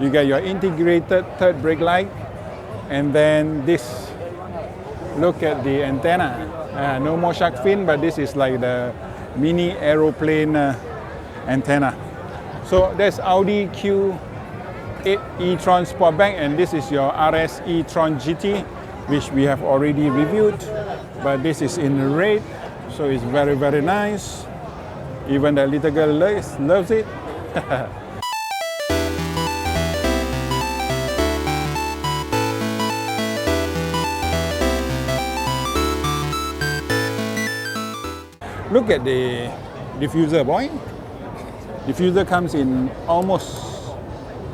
You get your integrated third brake light, and then this, look at the antenna. No more shark fin, but this is like the mini aeroplane antenna. So there's Audi Q8 e-tron Sportback, and this is your RS e-tron GT, which we have already reviewed, but this is in red, so it's very, very nice. Even the little girl loves it. Look at the diffuser, boy. Diffuser comes in almost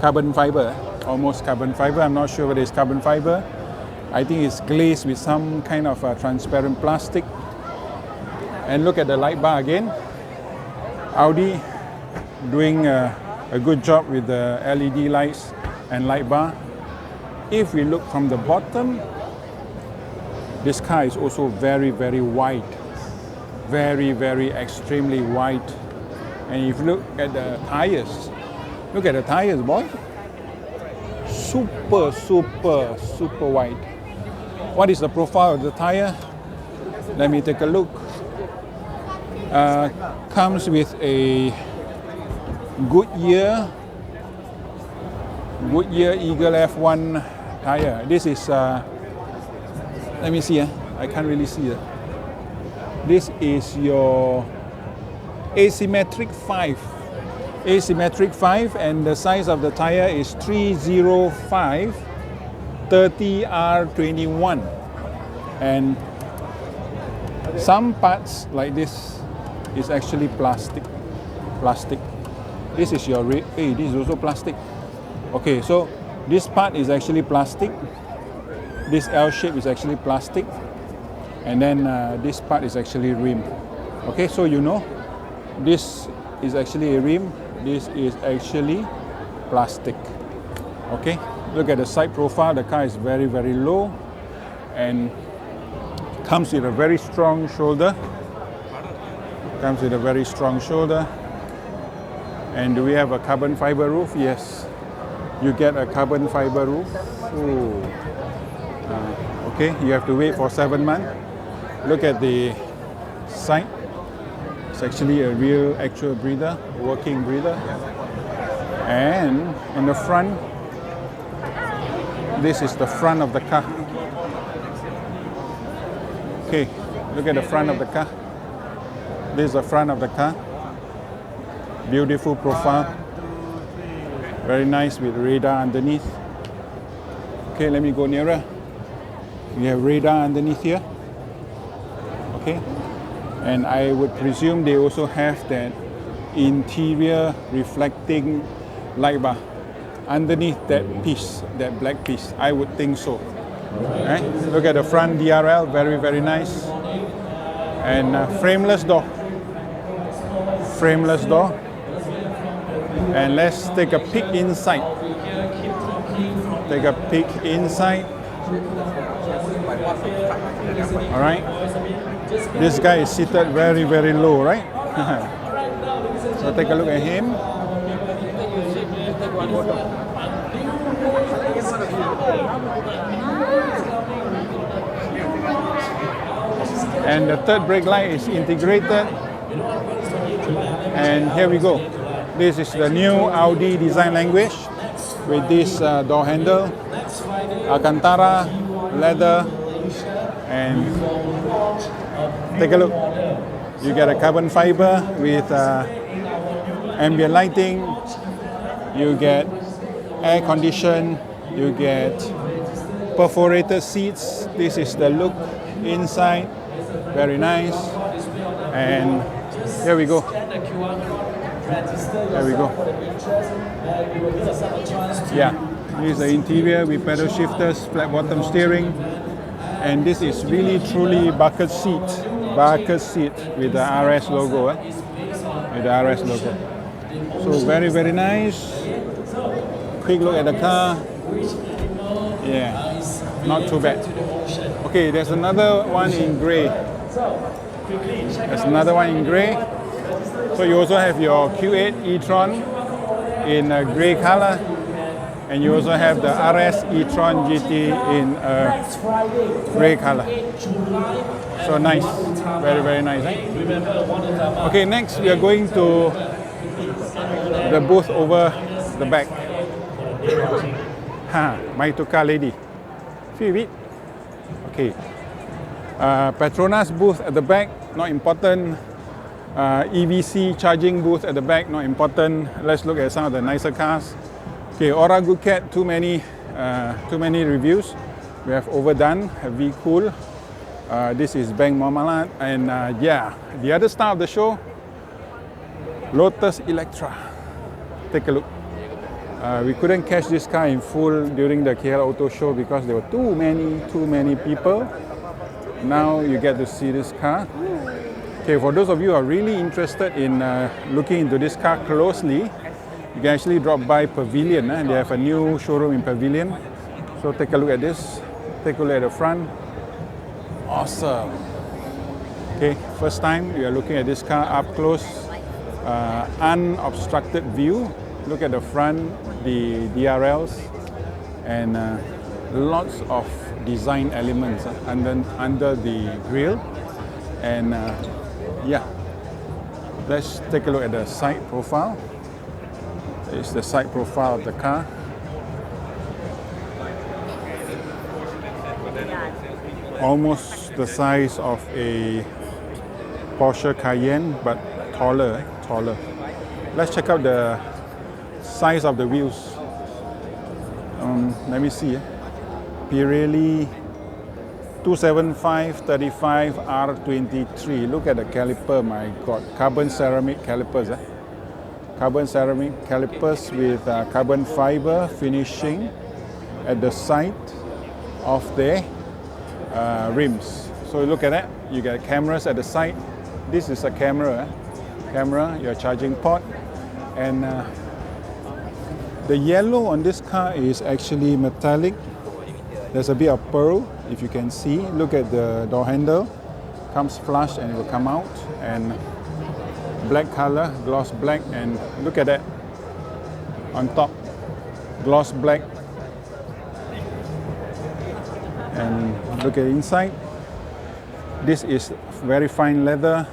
carbon fiber. Almost carbon fiber. I'm not sure whether it's carbon fiber. I think it's glazed with some kind of transparent plastic. And look at the light bar again. Audi doing a good job with the LED lights and light bar. If we look from the bottom, this car is also very, very wide. Very, very extremely wide. And if you look at the tires, look at the tires, boy. Super, super, super wide. What is the profile of the tire? Let me take a look. Comes with a Goodyear Eagle F1 tire. This is, let me see, I can't really see it. This is your asymmetric 5. Asymmetric 5, and the size of the tire is 305 30R21. And some parts like this is actually plastic. This is your hey, this is also plastic. Okay, so this part is actually plastic. This L shape is actually plastic. And then this part is actually rim. Okay, so you know, this is actually a rim, this is actually plastic. Okay, look at the side profile. The car is very, very low and comes with a very strong shoulder. Comes with a very strong shoulder. And do we have a carbon fiber roof? Yes, you get a carbon fiber roof. Okay, you have to wait for 7 months. Look at the side. It's actually a real actual breather, working breather. And in the front, this is the front of the car. Okay, look at the front of the car. This is the front of the car. Beautiful profile. Very nice with radar underneath. Okay, let me go nearer. We have radar underneath here. Okay, and I would presume they also have that interior reflecting light bar underneath that piece, that black piece. I would think so. Right? Look at the front DRL, very, very nice. And frameless door. Frameless door. And let's take a peek inside. Take a peek inside. All right. This guy is seated very, very low, right? So take a look at him. And the third brake light is integrated. And here we go. This is the new Audi design language with this door handle, Alcantara, leather, and take a look. You get a carbon fiber with ambient lighting. You get air condition. You get perforated seats. This is the look inside. Very nice. And here we go. There we go. Yeah, this is the interior with pedal shifters, flat bottom steering, and this is really truly bucket seat with the RS logo. With the RS logo. So very, very nice. Quick look at the car. Yeah, not too bad. Okay, there's another one in grey. There's another one in grey. So you also have your Q8 e-tron in a grey color. And you also have the RS e-tron GT in grey color. So nice, very, very nice. Eh? Okay, next we are going to the booth over the back. My tukar lady. Feel it? Okay. Petronas booth at the back, not important. EVC charging booth at the back, not important. Let's look at some of the nicer cars. Okay, Aura Good Cat, too many reviews. We have Overdone, V Cool. This is Bang Mamalat, and yeah, the other star of the show, Lotus Electra. Take a look. We couldn't catch this car in full during the KL Auto Show because there were too many people. Now you get to see this car. Okay, for those of you who are really interested in looking into this car closely, you can actually drop by Pavilion. They have a new showroom in Pavilion. So take a look at this. Take a look at the front. Awesome. Okay, first time we are looking at this car up close, unobstructed view. Look at the front, the DRLs, and lots of design elements under the grille. And yeah, let's take a look at the side profile. It's the side profile of the car. Almost the size of a Porsche Cayenne, but taller. Let's check out the size of the wheels. Let me see. Pirelli 275/35 R23. Look at the caliper, my God. Carbon ceramic calipers. Carbon ceramic calipers with carbon fiber finishing at the side of the rims. So look at that. You get cameras at the side. This is a camera. Your charging port. And the yellow on this car is actually metallic. There's a bit of pearl, if you can see. Look at the door handle. Comes flush and it will come out. And black color, gloss black, and look at that on top, gloss black. And look at inside. This is very fine leather,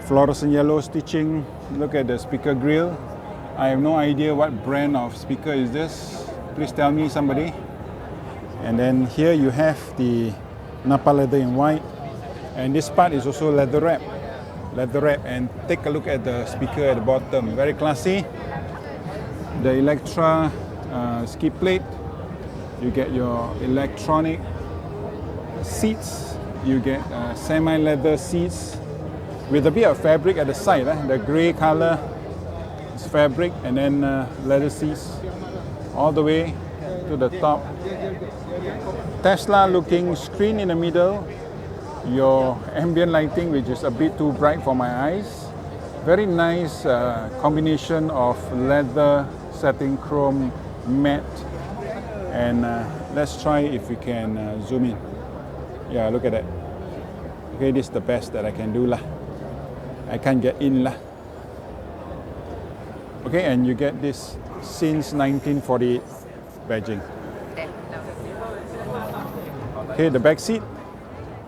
fluorescent yellow stitching. Look at the speaker grille. I have no idea what brand of speaker is this. Please tell me, somebody. And then here you have the Napa leather in white, and this part is also leather wrap. And take a look at the speaker at the bottom, very classy. The Electra skid plate. You get your electronic seats. You get semi-leather seats with a bit of fabric at the side. The grey color is fabric, and then leather seats all the way to the top. Tesla looking screen in the middle. Your ambient lighting, which is a bit too bright for my eyes. Very nice combination of leather, satin chrome, matte. And let's try if we can zoom in. Yeah, look at that. Okay, this is the best that I can do lah. I can't get in lah. Okay, and you get this since 1948 badging. Okay, the back seat.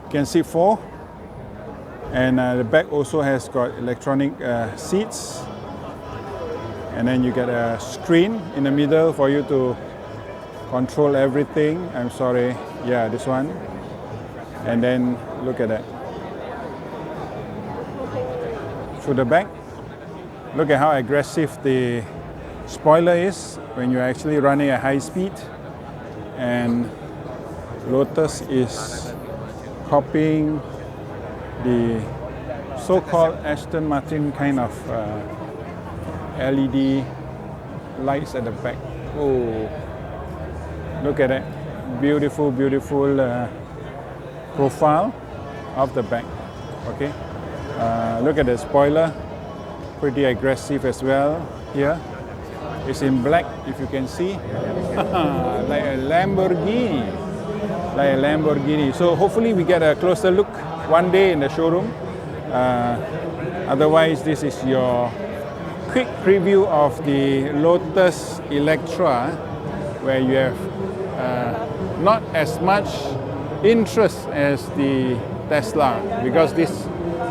You can see 4, and the back also has got electronic seats, and then you get a screen in the middle for you to control everything. I'm sorry, yeah, this one. And then look at that. Through the back, look at how aggressive the spoiler is when you're actually running at high speed. And Lotus is copying the so-called Aston Martin kind of LED lights at the back. Oh, look at that. Beautiful profile of the back. Okay, look at the spoiler. Pretty aggressive as well here. It's in black, if you can see. Like a Lamborghini. So hopefully we get a closer look one day in the showroom. Otherwise, this is your quick preview of the Lotus Electra where you have not as much interest as the Tesla, because this,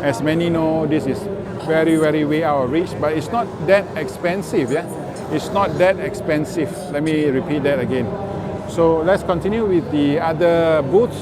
as many know, this is very way out of reach, but it's not that expensive. Yeah, it's not that expensive. Let me repeat that again. So let's continue with the other booths.